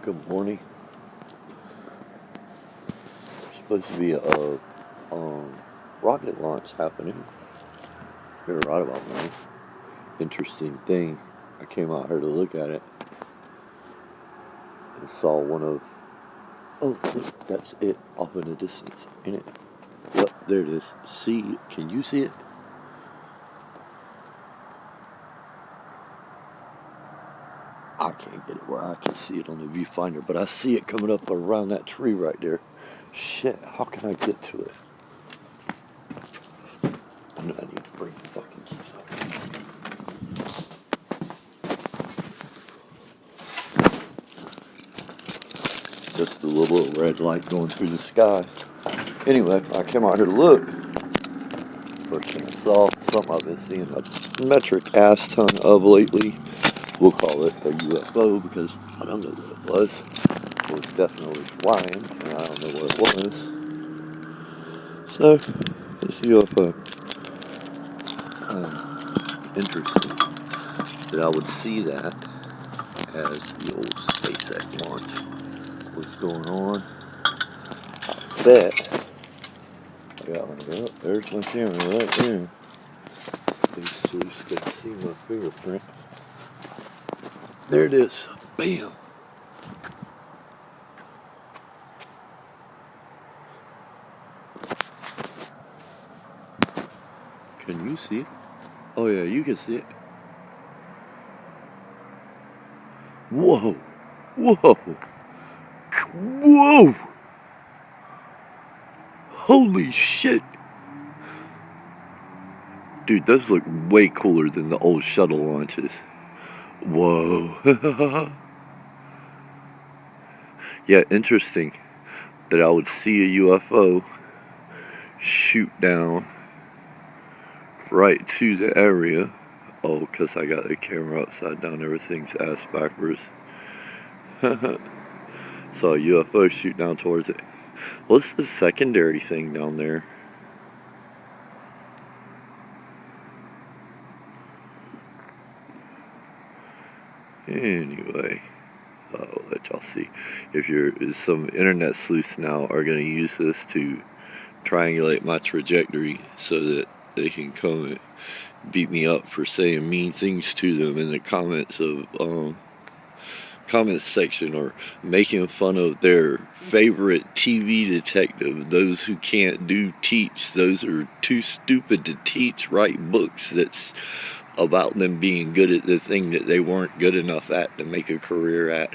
Good morning. There's supposed to be a rocket launch happening here right about now. Interesting thing. I came out here to look at it and saw one of. Oh, look, that's it off in the distance, ain't it? Yep, there it is. See, can you see it? I can't get it where I can see it on the viewfinder, but I see it coming up around that tree right there. Shit, how can I get to it? I know I need to bring the fucking keys up. Just a little red light going through the sky. Anyway, I came out here to look. First thing I saw, something I've been seeing a metric ass ton of lately. We'll call it a UFO because I don't know what it was. It was definitely flying, and I don't know what it was. So, it's a UFO. Interesting that I would see that as the old SpaceX launch was going on. I bet. I got one. Oh, there's my camera right there. So you can see my fingerprint. There it is. Bam. Can you see it? Oh yeah, you can see it. Whoa. Whoa. Whoa. Holy shit. Dude, those look way cooler than the old shuttle launches. Whoa. Yeah, interesting that I would see a UFO shoot down right to the area. Oh, because I got the camera upside down, everything's ass backwards. Saw a UFO shoot down towards it. What's the secondary thing down there? Anyway, I'll let y'all see. If some internet sleuths now are going to use this to triangulate my trajectory so that they can come and beat me up for saying mean things to them in the comments section, or making fun of their favorite TV detective, those who can't teach, those who are too stupid to teach, write books that's about them being good at the thing that they weren't good enough at to make a career at.